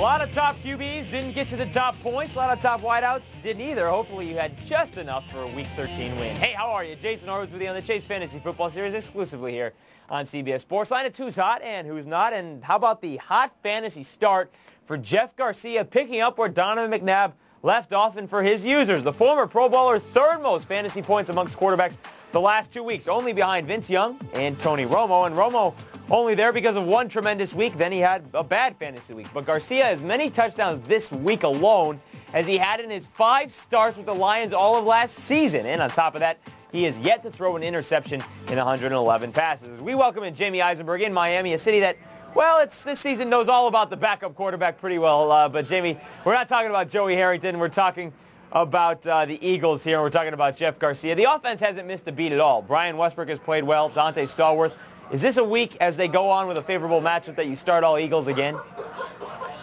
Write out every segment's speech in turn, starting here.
lot of top QBs didn't get to the top points. A lot of top wideouts didn't either. Hopefully you had just enough for a Week 13 win. Hey, how are you? Jason Horowitz with you on the Chase Fantasy Football Series exclusively here on CBS Sports. Line, it's who's hot and who's not. And how about the hot fantasy start for Jeff Garcia, picking up where Donovan McNabb left off, and for his users, the former Pro Bowler, third most fantasy points amongst quarterbacks the last 2 weeks, only behind Vince Young and Tony Romo. And Romo only there because of one tremendous week. Then he had a bad fantasy week. But Garcia has many touchdowns this week alone as he had in his 5 starts with the Lions all of last season. And on top of that, he has yet to throw an interception in 111 passes. We welcome in Jamey Eisenberg in Miami, a city that, well, this season knows all about the backup quarterback pretty well. But, Jamey, we're not talking about Joey Harrington. We're talking about the Eagles here. We're talking about Jeff Garcia. The offense hasn't missed a beat at all. Brian Westbrook has played well. Dante Stallworth. Is this a week, as they go on with a favorable matchup, that you start all Eagles again?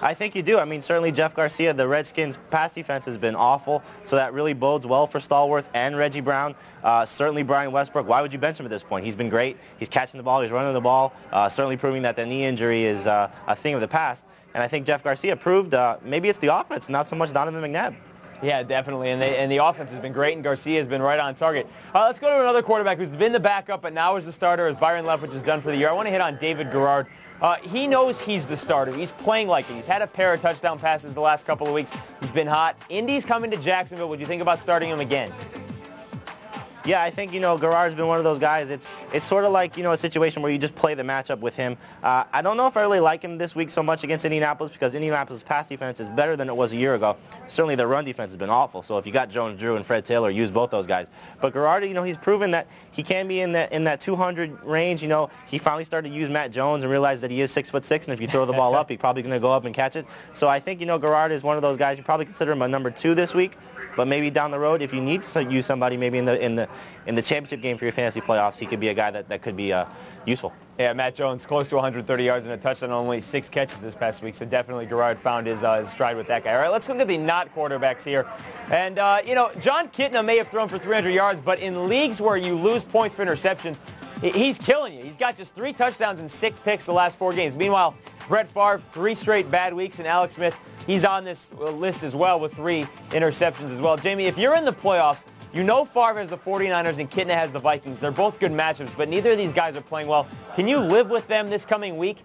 I think you do. I mean, certainly Jeff Garcia, the Redskins' pass defense has been awful, so that really bodes well for Stallworth and Reggie Brown. Certainly Brian Westbrook, why would you bench him at this point? He's been great. He's catching the ball. He's running the ball, certainly proving that the knee injury is a thing of the past. And I think Jeff Garcia proved maybe it's the offense, not so much Donovan McNabb. Yeah, definitely, and the offense has been great, and Garcia has been right on target. Let's go to another quarterback who's been the backup, but now is the starter, as Byron Leftwich is done for the year. I want to hit on David Garrard. He knows he's the starter. He's playing like it. He's had a pair of touchdown passes the last couple of weeks. He's been hot. Indy's coming to Jacksonville. Would you think about starting him again? Yeah, I think, Garrard's been one of those guys. It's sort of like, a situation where you just play the matchup with him. I don't know if I really like him this week so much against Indianapolis, because Indianapolis' pass defense is better than it was a year ago. Certainly their run defense has been awful. So if you got Jones Drew and Fred Taylor, use both those guys. But Garrard, he's proven that he can be in that 200 range. He finally started to use Matt Jones and realized that he is 6'6", and if you throw the ball up, he's probably going to go up and catch it. So I think, Garrard is one of those guys. You probably consider him a number 2 this week. But maybe down the road, if you need to use somebody, maybe in the championship game for your fantasy playoffs, he could be a guy that could be useful. Yeah, Matt Jones close to 130 yards and a touchdown, only 6 catches this past week. So definitely Garrard found his stride with that guy. All right, let's look at the not quarterbacks here. And John Kitna may have thrown for 300 yards, but in leagues where you lose points for interceptions, he's killing you. He's got just 3 touchdowns and 6 picks the last 4 games. Meanwhile, Brett Favre, 3 straight bad weeks, and Alex Smith, he's on this list as well with 3 interceptions as well. Jamey, if you're in the playoffs, Favre has the 49ers and Kitna has the Vikings. They're both good matchups, but neither of these guys are playing well. Can you live with them this coming week?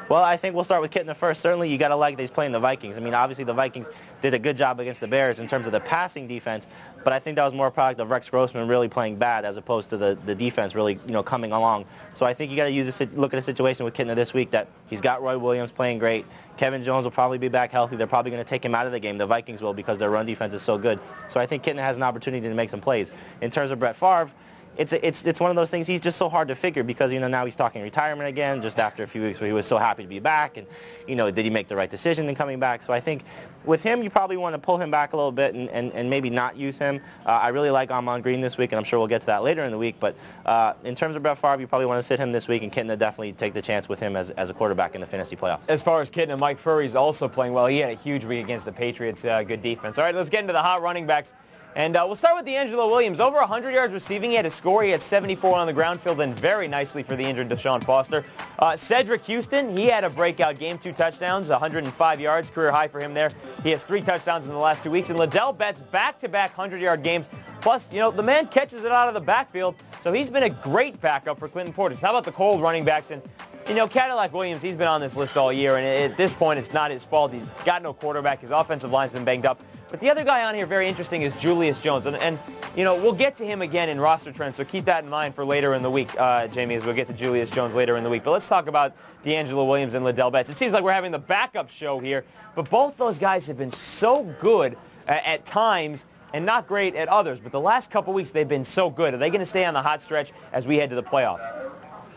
Well, I think we'll start with Kitna first. Certainly, you got to like that he's playing the Vikings. I mean, obviously, the Vikings did a good job against the Bears in terms of the passing defense, but I think that was more a product of Rex Grossman really playing bad as opposed to the defense really, coming along. So I think you got to look at a situation with Kitna this week that he's got Roy Williams playing great. Kevin Jones will probably be back healthy. They're probably going to take him out of the game. The Vikings will, because their run defense is so good. So I think Kitna has an opportunity to make some plays. In terms of Brett Favre, it's one of those things. He's just so hard to figure because now he's talking retirement again just after a few weeks where he was so happy to be back, and did he make the right decision in coming back? So I think with him you probably want to pull him back a little bit and maybe not use him. I really like Amon Green this week, and I'm sure we'll get to that later in the week. But in terms of Brett Favre, you probably want to sit him this week, and Kitna definitely take the chance with him as a quarterback in the fantasy playoffs. As far as Kitna, Mike Furry's also playing well. He had a huge week against the Patriots. Good defense. All right, let's get into the hot running backs. And we'll start with D'Angelo Williams. Over 100 yards receiving. He had a score. He had 74 on the ground, filled in very nicely for the injured Deshaun Foster. Cedric Houston, he had a breakout game, 2 touchdowns, 105 yards, career high for him there. He has 3 touchdowns in the last 2 weeks. And Liddell Betts, back-to-back 100-yard games. Plus, the man catches it out of the backfield, so he's been a great backup for Clinton Portis. How about the cold running backs? And Cadillac Williams, he's been on this list all year, and at this point, it's not his fault. He's got no quarterback. His offensive line's been banged up. But the other guy on here, very interesting, is Julius Jones. And we'll get to him again in roster trends, so keep that in mind for later in the week, Jamey, as we'll get to Julius Jones later in the week. But let's talk about D'Angelo Williams and Liddell Betts. It seems like we're having the backup show here, but both those guys have been so good at times and not great at others. But the last couple weeks, they've been so good. Are they going to stay on the hot stretch as we head to the playoffs?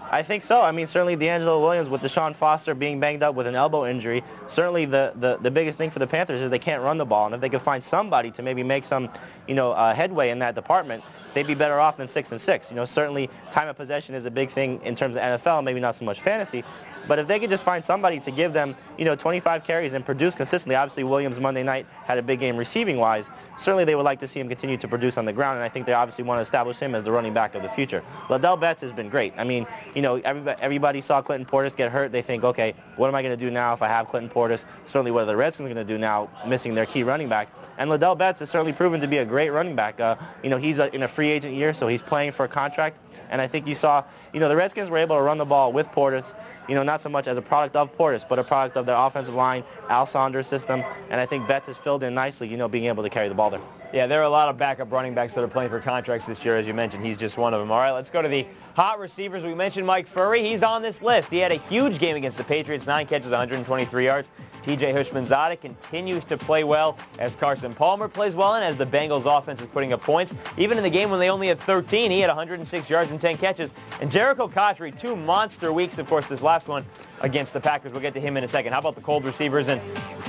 I think so. I mean, certainly D'Angelo Williams with Deshaun Foster being banged up with an elbow injury, certainly the biggest thing for the Panthers is they can't run the ball. And if they could find somebody to maybe make some, headway in that department, they'd be better off than 6-6. Certainly time of possession is a big thing in terms of NFL, maybe not so much fantasy. But if they could just find somebody to give them, 25 carries and produce consistently, obviously Williams Monday night had a big game receiving-wise. Certainly they would like to see him continue to produce on the ground, and I think they obviously want to establish him as the running back of the future. Ladell Betts has been great. I mean, everybody saw Clinton Portis get hurt. They think, okay, what am I going to do now if I have Clinton Portis? Certainly what are the Redskins going to do now, missing their key running back? And Ladell Betts has certainly proven to be a great running back. He's in a free agent year, so he's playing for a contract. And I think you saw, the Redskins were able to run the ball with Portis, not so much as a product of Portis, but a product of their offensive line, Al Saunders' system. And I think Betts has filled in nicely, being able to carry the ball there. Yeah, there are a lot of backup running backs that are playing for contracts this year. As you mentioned, he's just one of them. All right, let's go to the hot receivers. We mentioned Mike Furrey. He's on this list. He had a huge game against the Patriots, 9 catches, 123 yards. TJ Hushmanzada continues to play well as Carson Palmer plays well and as the Bengals offense is putting up points. Even in the game when they only had 13, he had 106 yards and 10 catches. And Jericho Cotchery, 2 monster weeks, of course, this last one against the Packers. We'll get to him in a second. How about the cold receivers? And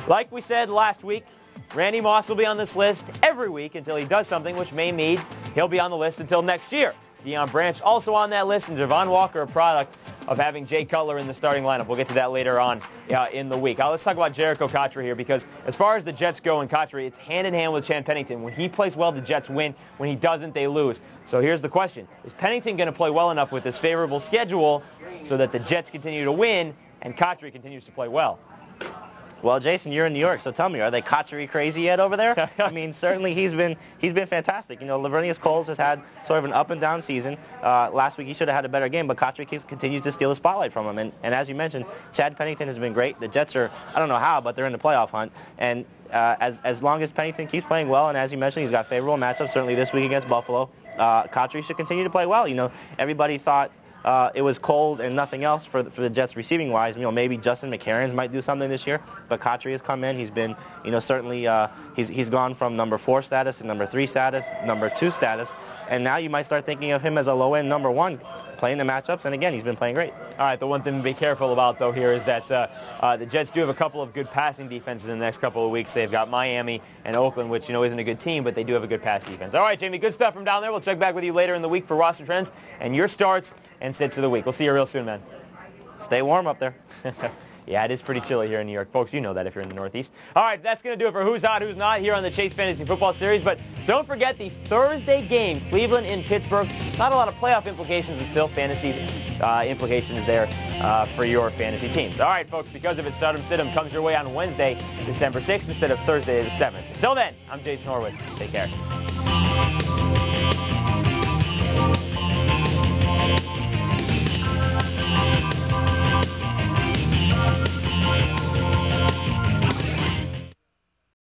like we said last week, Randy Moss will be on this list every week until he does something, which may mean he'll be on the list until next year. Deion Branch also on that list, and Javon Walker, a product of having Jay Cutler in the starting lineup. We'll get to that later on in the week. Let's talk about Jericho Cotchery here, because as far as the Jets go and Cotchery, it's hand-in-hand with Chan Pennington. When he plays well, the Jets win. When he doesn't, they lose. So here's the question. Is Pennington going to play well enough with this favorable schedule so that the Jets continue to win and Cotchery continues to play well? Well, Jason, you're in New York, so tell me, are they Cotchery crazy yet over there? I mean, certainly he's been fantastic. Lavernius Coles has had sort of an up-and-down season. Last week he should have had a better game, but Cotchery continues to steal the spotlight from him. And as you mentioned, Chad Pennington has been great. The Jets are, I don't know how, but they're in the playoff hunt. And as long as Pennington keeps playing well, and as you mentioned, he's got favorable matchups, certainly this week against Buffalo, Cotchery should continue to play well. Everybody thought it was Coles and nothing else for the Jets receiving-wise. Maybe Justin McCarron might do something this year, but Cotchery has come in. He's been, certainly he's gone from number 4 status to number 3 status, number 2 status, and now you might start thinking of him as a low-end number 1, playing the matchups, and again, he's been playing great. All right, the one thing to be careful about, though, here is that the Jets do have a couple of good passing defenses in the next couple of weeks. They've got Miami and Oakland, which, isn't a good team, but they do have a good pass defense. All right, Jamey, good stuff from down there. We'll check back with you later in the week for roster trends and your starts and sits of the week. We'll see you real soon, man. Stay warm up there. Yeah, it is pretty chilly here in New York. Folks, you know that if you're in the Northeast. All right, that's going to do it for Who's Hot, Who's Not here on the Chase Fantasy Football Series. But don't forget the Thursday game, Cleveland in Pittsburgh. Not a lot of playoff implications, but still fantasy implications there for your fantasy teams. All right, folks, because of it, Stardom Sit-em comes your way on Wednesday, December 6th, instead of Thursday the 7th. Until then, I'm Jason Horowitz. Take care.